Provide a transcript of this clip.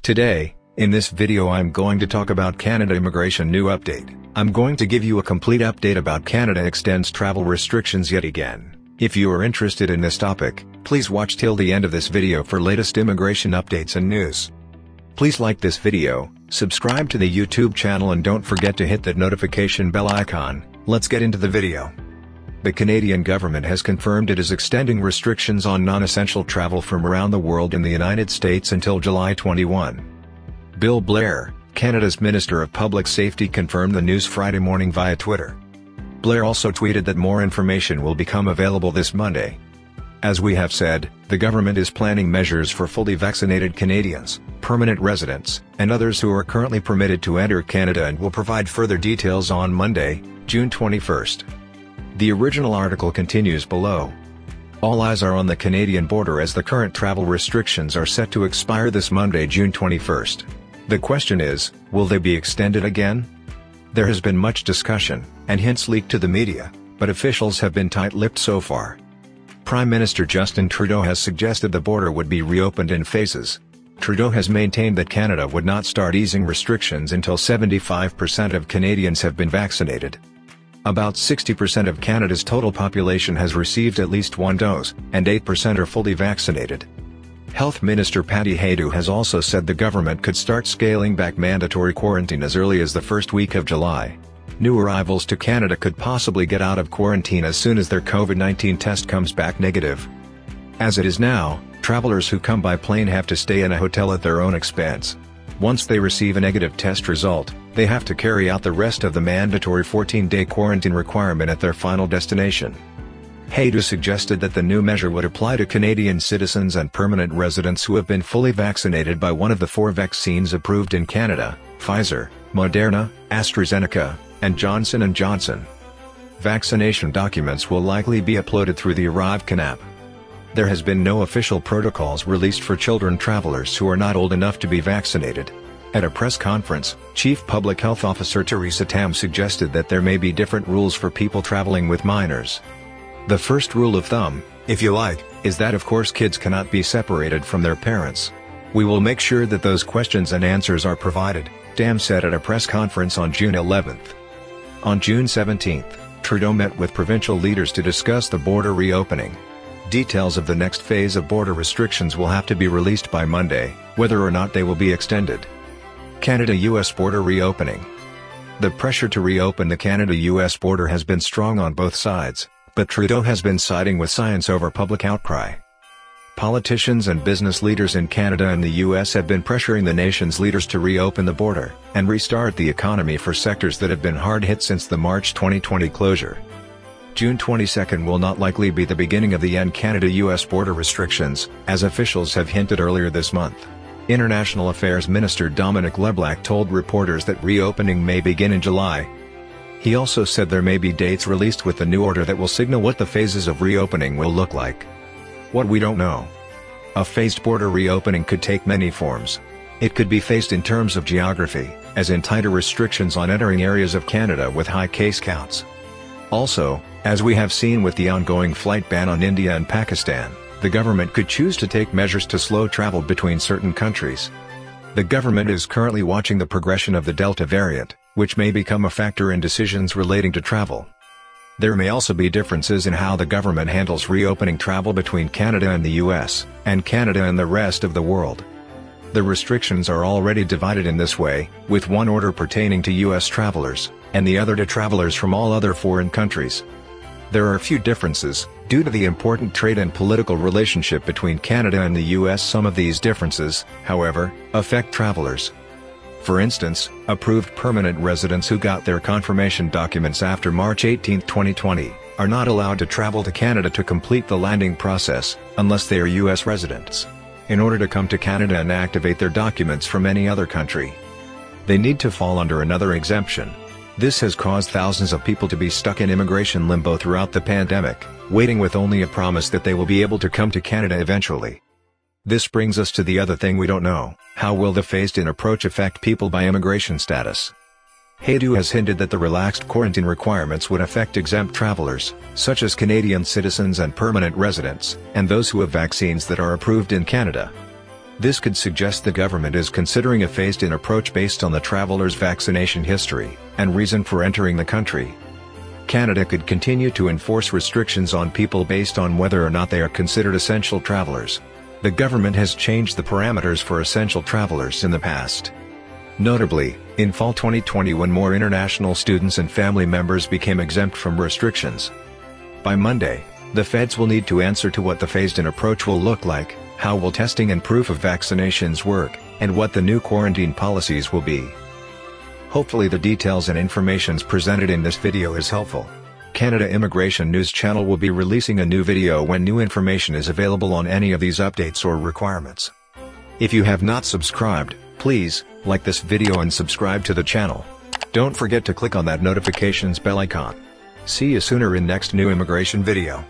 Today, in this video I'm going to talk about Canada immigration new update. I'm going to give you a complete update about Canada extends travel restrictions yet again. If you are interested in this topic, please watch till the end of this video for latest immigration updates and news. Please like this video, subscribe to the YouTube channel and don't forget to hit that notification bell icon. Let's get into the video. The Canadian government has confirmed it is extending restrictions on non-essential travel from around the world in the United States until July 21. Bill Blair, Canada's Minister of Public Safety, confirmed the news Friday morning via Twitter. Blair also tweeted that more information will become available this Monday. As we have said, the government is planning measures for fully vaccinated Canadians, permanent residents, and others who are currently permitted to enter Canada and will provide further details on Monday, June 21st. The original article continues below. All eyes are on the Canadian border as the current travel restrictions are set to expire this Monday, June 21st. The question is, will they be extended again? There has been much discussion, and hints leaked to the media, but officials have been tight-lipped so far. Prime Minister Justin Trudeau has suggested the border would be reopened in phases. Trudeau has maintained that Canada would not start easing restrictions until 75% of Canadians have been vaccinated. About 60% of Canada's total population has received at least one dose, and 8% are fully vaccinated. Health Minister Patty Hajdu has also said the government could start scaling back mandatory quarantine as early as the first week of July. New arrivals to Canada could possibly get out of quarantine as soon as their COVID-19 test comes back negative. As it is now, travelers who come by plane have to stay in a hotel at their own expense. Once they receive a negative test result, they have to carry out the rest of the mandatory 14-day quarantine requirement at their final destination. Hajdu suggested that the new measure would apply to Canadian citizens and permanent residents who have been fully vaccinated by one of the 4 vaccines approved in Canada: Pfizer, Moderna, AstraZeneca, and Johnson & Johnson. Vaccination documents will likely be uploaded through the ArriveCAN app. There has been no official protocols released for children travelers who are not old enough to be vaccinated. At a press conference, Chief Public Health Officer Theresa Tam suggested that there may be different rules for people traveling with minors. The first rule of thumb, if you like, is that of course kids cannot be separated from their parents. We will make sure that those questions and answers are provided, Tam said at a press conference on June 11th. On June 17th, Trudeau met with provincial leaders to discuss the border reopening. Details of the next phase of border restrictions will have to be released by Monday, whether or not they will be extended. Canada-US border reopening. The pressure to reopen the Canada-US border has been strong on both sides, but Trudeau has been siding with science over public outcry. Politicians and business leaders in Canada and the US have been pressuring the nation's leaders to reopen the border and restart the economy for sectors that have been hard hit since the March 2020 closure. June 22nd will not likely be the beginning of the end Canada-US border restrictions, as officials have hinted earlier this month. International Affairs Minister Dominic LeBlanc told reporters that reopening may begin in July. He also said there may be dates released with the new order that will signal what the phases of reopening will look like. What we don't know. A phased border reopening could take many forms. It could be phased in terms of geography, as in tighter restrictions on entering areas of Canada with high case counts. Also, as we have seen with the ongoing flight ban on India and Pakistan, the government could choose to take measures to slow travel between certain countries. The government is currently watching the progression of the Delta variant, which may become a factor in decisions relating to travel. There may also be differences in how the government handles reopening travel between Canada and the US, and Canada and the rest of the world. The restrictions are already divided in this way, with one order pertaining to US travelers, and the other to travelers from all other foreign countries. There are a few differences, due to the important trade and political relationship between Canada and the US. Some of these differences, however, affect travelers. For instance, approved permanent residents who got their confirmation documents after March 18, 2020, are not allowed to travel to Canada to complete the landing process, unless they are US residents. In order to come to Canada and activate their documents from any other country, they need to fall under another exemption. This has caused thousands of people to be stuck in immigration limbo throughout the pandemic, waiting with only a promise that they will be able to come to Canada eventually. This brings us to the other thing we don't know: how will the phased-in approach affect people by immigration status? Hajdu has hinted that the relaxed quarantine requirements would affect exempt travelers, such as Canadian citizens and permanent residents, and those who have vaccines that are approved in Canada. This could suggest the government is considering a phased-in approach based on the traveler's vaccination history and reason for entering the country. Canada could continue to enforce restrictions on people based on whether or not they are considered essential travelers. The government has changed the parameters for essential travelers in the past. Notably, in fall 2020 when more international students and family members became exempt from restrictions. By Monday, the feds will need to answer to what the phased-in approach will look like, how will testing and proof of vaccinations work, and what the new quarantine policies will be. Hopefully the details and information presented in this video is helpful. Canada Immigration News Channel will be releasing a new video when new information is available on any of these updates or requirements. If you have not subscribed, please like this video and subscribe to the channel. Don't forget to click on that notifications bell icon. See you sooner in next new immigration video.